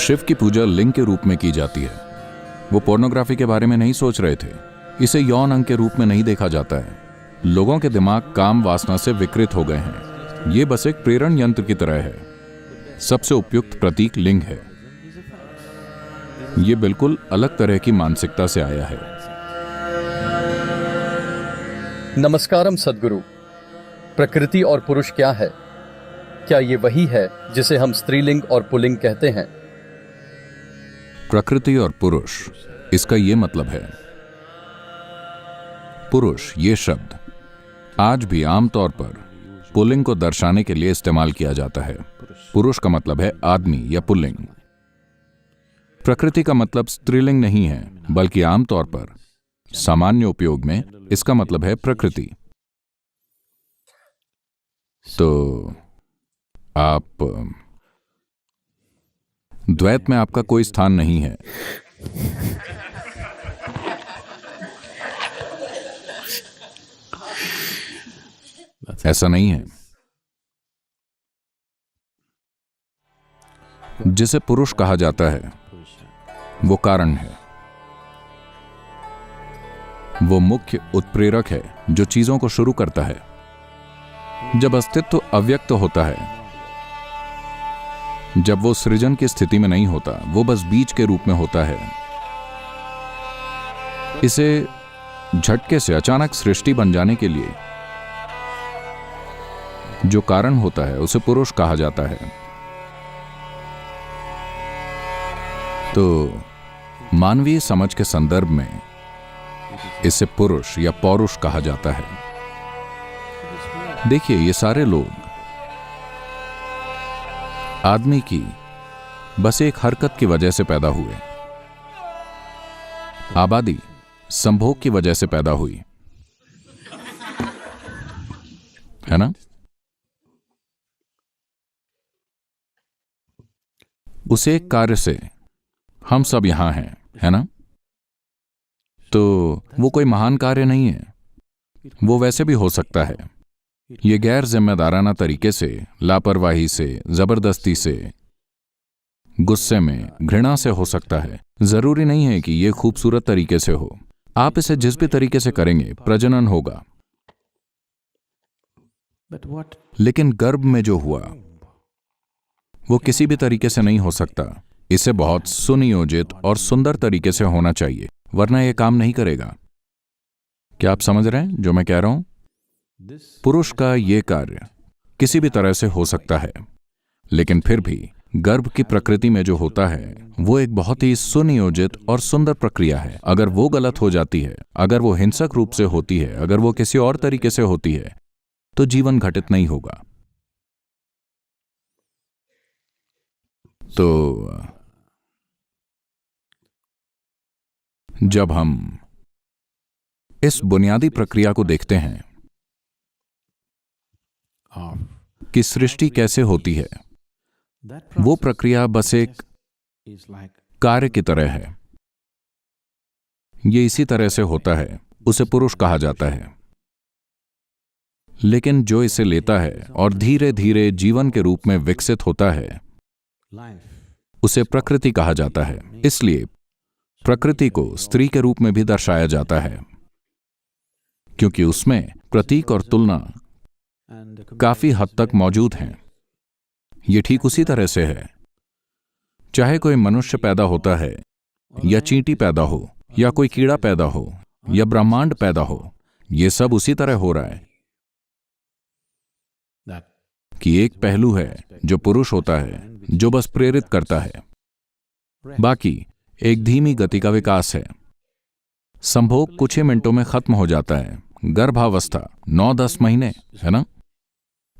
शिव की पूजा लिंग के रूप में की जाती है। वो पोर्नोग्राफी के बारे में नहीं सोच रहे थे। इसे यौन अंग के रूप में नहीं देखा जाता है। लोगों के दिमाग काम वासना से विकृत हो गए हैं। ये बस एक प्रेरण यंत्र की तरह है। सबसे उपयुक्त प्रतीक लिंग है। ये बिल्कुल अलग तरह की मानसिकता से आया है। नमस्कारम सद्गुरु। प्रकृति और पुरुष क्या है? क्या ये वही है जिसे हम स्त्रीलिंग और पुल्लिंग कहते हैं? प्रकृति और पुरुष, इसका ये मतलब है। पुरुष ये शब्द आज भी आमतौर पर पुल्लिंग को दर्शाने के लिए इस्तेमाल किया जाता है। पुरुष का मतलब है आदमी या पुल्लिंग। प्रकृति का मतलब स्त्रीलिंग नहीं है, बल्कि आमतौर पर सामान्य उपयोग में इसका मतलब है प्रकृति। तो आप द्वैत में आपका कोई स्थान नहीं है। ऐसा नहीं है। जिसे पुरुष कहा जाता है वो कारण है। वो मुख्य उत्प्रेरक है जो चीजों को शुरू करता है। जब अस्तित्व अव्यक्त होता है, जब वो सृजन की स्थिति में नहीं होता, वो बस बीज के रूप में होता है। इसे झटके से अचानक सृष्टि बन जाने के लिए जो कारण होता है उसे पुरुष कहा जाता है। तो मानवीय समझ के संदर्भ में इसे पुरुष या पौरुष कहा जाता है। देखिए, ये सारे लोग आदमी की बस एक हरकत की वजह से पैदा हुए। आबादी संभोग की वजह से पैदा हुई, है ना? उस एक कार्य से हम सब यहां हैं, है ना? तो वो कोई महान कार्य नहीं है। वो वैसे भी हो सकता है। ये गैर जिम्मेदाराना तरीके से, लापरवाही से, जबरदस्ती से, गुस्से में, घृणा से हो सकता है। जरूरी नहीं है कि ये खूबसूरत तरीके से हो। आप इसे जिस भी तरीके से करेंगे, प्रजनन होगा। लेकिन गर्भ में जो हुआ वो किसी भी तरीके से नहीं हो सकता। इसे बहुत सुनियोजित और सुंदर तरीके से होना चाहिए, वरना यह काम नहीं करेगा। क्या आप समझ रहे हैं जो मैं कह रहा हूं? पुरुष का यह कार्य किसी भी तरह से हो सकता है, लेकिन फिर भी गर्भ की प्रकृति में जो होता है वो एक बहुत ही सुनियोजित और सुंदर प्रक्रिया है। अगर वो गलत हो जाती है, अगर वो हिंसक रूप से होती है, अगर वो किसी और तरीके से होती है, तो जीवन घटित नहीं होगा। तो जब हम इस बुनियादी प्रक्रिया को देखते हैं कि सृष्टि कैसे होती है, वो प्रक्रिया बस एक कार्य की तरह है। ये इसी तरह से होता है, उसे पुरुष कहा जाता है। लेकिन जो इसे लेता है और धीरे धीरे जीवन के रूप में विकसित होता है, उसे प्रकृति कहा जाता है। इसलिए प्रकृति को स्त्री के रूप में भी दर्शाया जाता है, क्योंकि उसमें प्रतीक और तुलना काफी हद तक मौजूद हैं। ये ठीक उसी तरह से है। चाहे कोई मनुष्य पैदा होता है, या चींटी पैदा हो, या कोई कीड़ा पैदा हो, या ब्रह्मांड पैदा हो, ये सब उसी तरह हो रहा है कि एक पहलू है जो पुरुष होता है, जो बस प्रेरित करता है। बाकी एक धीमी गति का विकास है। संभोग कुछ ही मिनटों में खत्म हो जाता है। गर्भावस्था 9-10 महीने, है ना?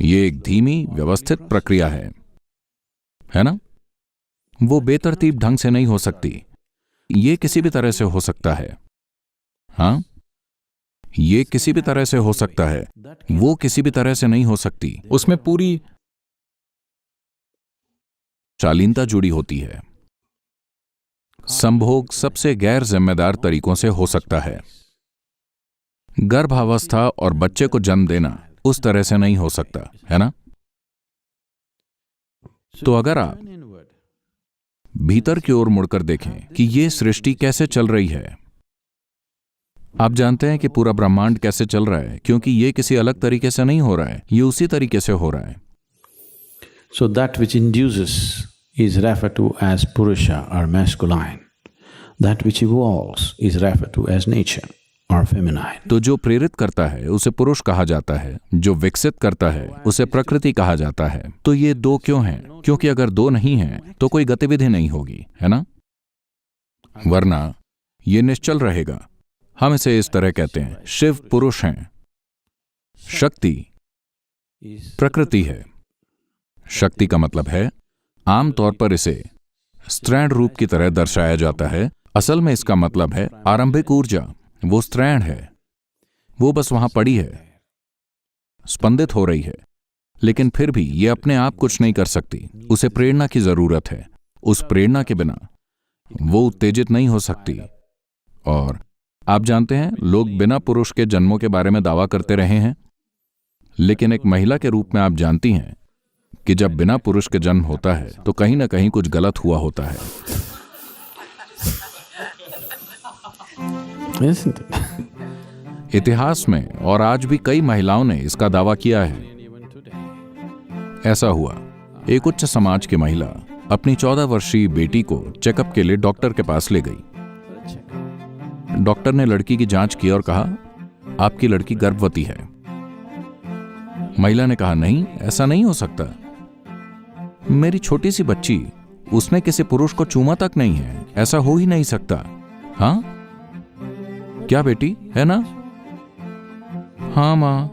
ये एक धीमी व्यवस्थित प्रक्रिया है ना? वो बेतरतीब ढंग से नहीं हो सकती। ये किसी भी तरह से हो सकता है। हाँ, ये किसी भी तरह से हो सकता है। वो किसी भी तरह से नहीं हो सकती। उसमें पूरी शालीनता जुड़ी होती है। संभोग सबसे गैर जिम्मेदार तरीकों से हो सकता है। गर्भावस्था और बच्चे को जन्म देना उस तरह से नहीं हो सकता, है ना? तो अगर आप भीतर की ओर मुड़कर देखें कि ये सृष्टि कैसे चल रही है। आप जानते हैं कि पूरा ब्रह्मांड कैसे चल रहा है, क्योंकि ये किसी अलग तरीके से नहीं हो रहा है, ये उसी तरीके से हो रहा है। So that which induces is referred to as Purusha or masculine. That which evolves is referred to as nature or feminine. तो जो प्रेरित करता है उसे पुरुष कहा जाता है, जो विकसित करता है उसे प्रकृति कहा जाता है। तो ये दो क्यों हैं? क्योंकि अगर दो नहीं हैं तो कोई गतिविधि नहीं होगी, है ना? वरना ये निश्चल रहेगा। हम इसे इस तरह कहते हैं, शिव पुरुष हैं, शक्ति प्रकृति है। शक्ति का मतलब है, आमतौर पर इसे स्त्रैण रूप की तरह दर्शाया जाता है। असल में इसका मतलब है आरंभिक ऊर्जा। वो स्त्रैण है, वो बस वहां पड़ी है, स्पंदित हो रही है, लेकिन फिर भी ये अपने आप कुछ नहीं कर सकती। उसे प्रेरणा की जरूरत है। उस प्रेरणा के बिना वो उत्तेजित नहीं हो सकती। और आप जानते हैं, लोग बिना पुरुष के जन्मों के बारे में दावा करते रहे हैं, लेकिन एक महिला के रूप में आप जानती हैं कि जब बिना पुरुष के जन्म होता है तो कहीं ना कहीं कुछ गलत हुआ होता है। Isn't it? इतिहास में और आज भी कई महिलाओं ने इसका दावा किया है। ऐसा हुआ, एक उच्च समाज की महिला अपनी 14 वर्षीय बेटी को चेकअप के लिए डॉक्टर के पास ले गई। डॉक्टर ने लड़की की जांच की और कहा, आपकी लड़की गर्भवती है। महिला ने कहा, नहीं, ऐसा नहीं हो सकता। मेरी छोटी सी बच्ची, उसने किसी पुरुष को चूमा तक नहीं है, ऐसा हो ही नहीं सकता। हाँ क्या बेटी, है ना? हाँ मां।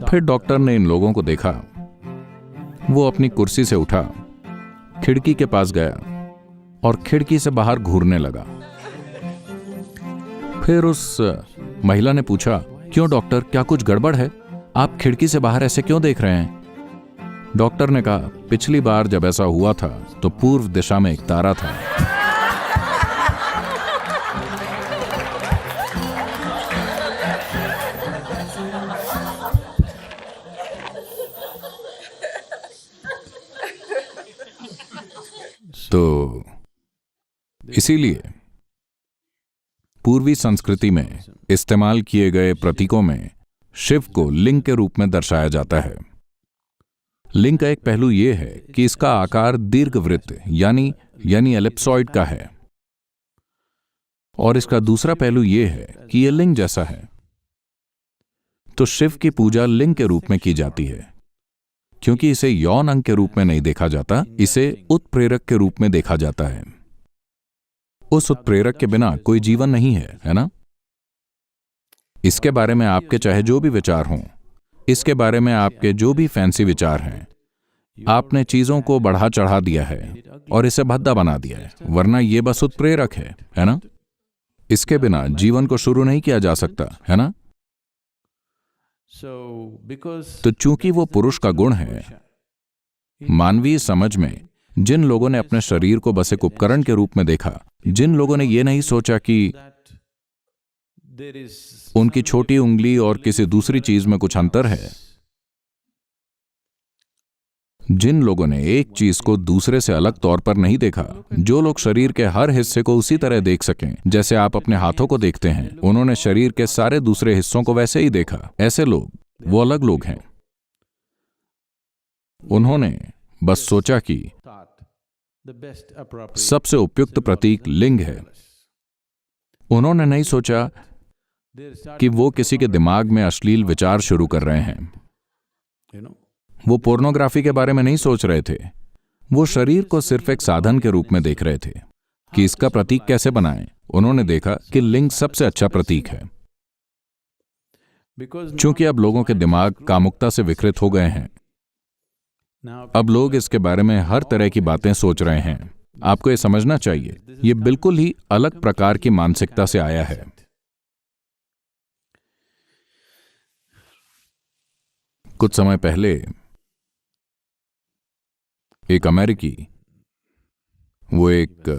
फिर डॉक्टर ने इन लोगों को देखा। वो अपनी कुर्सी से उठा, खिड़की के पास गया और खिड़की से बाहर घूरने लगा। फिर उस महिला ने पूछा, क्यों डॉक्टर, क्या कुछ गड़बड़ है? आप खिड़की से बाहर ऐसे क्यों देख रहे हैं? डॉक्टर ने कहा, पिछली बार जब ऐसा हुआ था तो पूर्व दिशा में एक तारा था। तो इसीलिए पूर्वी संस्कृति में इस्तेमाल किए गए प्रतीकों में शिव को लिंग के रूप में दर्शाया जाता है। लिंग का एक पहलू यह है कि इसका आकार दीर्घवृत्त यानी एलिप्सॉइड का है, और इसका दूसरा पहलू यह है कि यह लिंग जैसा है। तो शिव की पूजा लिंग के रूप में की जाती है, क्योंकि इसे यौन अंग के रूप में नहीं देखा जाता, इसे उत्प्रेरक के रूप में देखा जाता है। उस उत्प्रेरक के बिना कोई जीवन नहीं है ना? इसके बारे में आपके चाहे जो भी विचार हों, इसके बारे में आपके जो भी फैंसी विचार हैं, आपने चीजों को बढ़ा चढ़ा दिया है और इसे भद्दा बना दिया है, वरना यह बस उत्प्रेरक है ना? इसके बिना जीवन को शुरू नहीं किया जा सकता, है ना? तो चूंकि वो पुरुष का गुण है, मानवीय समझ में जिन लोगों ने अपने शरीर को बस एक उपकरण के रूप में देखा, जिन लोगों ने ये नहीं सोचा कि उनकी छोटी उंगली और किसी दूसरी चीज में कुछ अंतर है, जिन लोगों ने एक चीज को दूसरे से अलग तौर पर नहीं देखा, जो लोग शरीर के हर हिस्से को उसी तरह देख सकें जैसे आप अपने हाथों को देखते हैं, उन्होंने शरीर के सारे दूसरे हिस्सों को वैसे ही देखा। ऐसे लोग, वो अलग लोग हैं। उन्होंने बस सोचा कि सबसे उपयुक्त प्रतीक लिंग है। उन्होंने नहीं सोचा कि वो किसी के दिमाग में अश्लील विचार शुरू कर रहे हैं। वो पोर्नोग्राफी के बारे में नहीं सोच रहे थे। वो शरीर को सिर्फ एक साधन के रूप में देख रहे थे कि इसका प्रतीक कैसे बनाएं। उन्होंने देखा कि लिंग सबसे अच्छा प्रतीक है। चूंकि अब लोगों के दिमाग कामुकता से विकृत हो गए हैं, अब लोग इसके बारे में हर तरह की बातें सोच रहे हैं। आपको ये समझना चाहिए, ये बिल्कुल ही अलग प्रकार की मानसिकता से आया है। कुछ समय पहले एक अमेरिकी, वो एक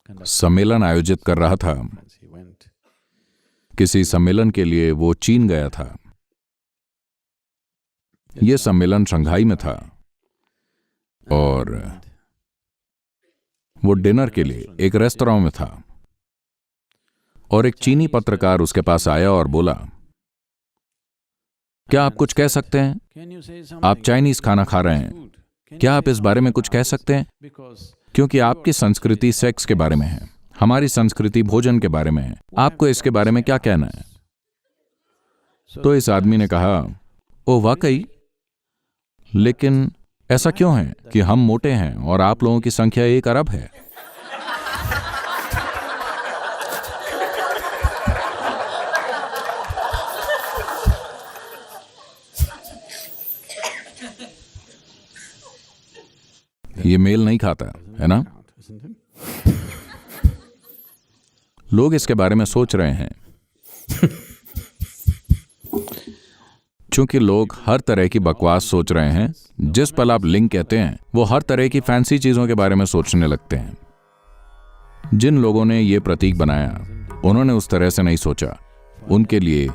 सम्मेलन आयोजित कर रहा था। किसी सम्मेलन के लिए वो चीन गया था। यह सम्मेलन शंघाई में था और वो डिनर के लिए एक रेस्तरां में था और एक चीनी पत्रकार उसके पास आया और बोला, क्या आप कुछ कह सकते हैं? आप चाइनीज खाना खा रहे हैं, क्या आप इस बारे में कुछ कह सकते हैं? क्योंकि आपकी संस्कृति सेक्स के बारे में है, हमारी संस्कृति भोजन के बारे में है, आपको इसके बारे में क्या कहना है? तो इस आदमी ने कहा, ओ वाकई, लेकिन ऐसा क्यों है कि हम मोटे हैं और आप लोगों की संख्या 1 अरब है? ये मेल नहीं खाता है ना? लोग इसके बारे में सोच रहे हैं चूंकि लोग हर तरह की बकवास सोच रहे हैं। जिस पल आप लिंग कहते हैं वो हर तरह की फैंसी चीजों के बारे में सोचने लगते हैं। जिन लोगों ने ये प्रतीक बनाया उन्होंने उस तरह से नहीं सोचा। उनके लिए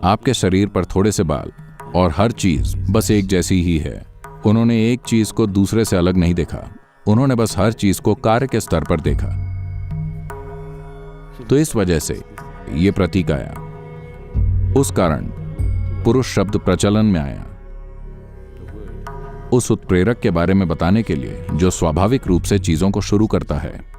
आपके शरीर पर थोड़े से बाल और हर चीज बस एक जैसी ही है। उन्होंने एक चीज को दूसरे से अलग नहीं देखा, उन्होंने बस हर चीज को कार्य के स्तर पर देखा। तो इस वजह से ये प्रतीक आया। उस कारण पुरुष शब्द प्रचलन में आया, उस उत्प्रेरक के बारे में बताने के लिए जो स्वाभाविक रूप से चीजों को शुरू करता है।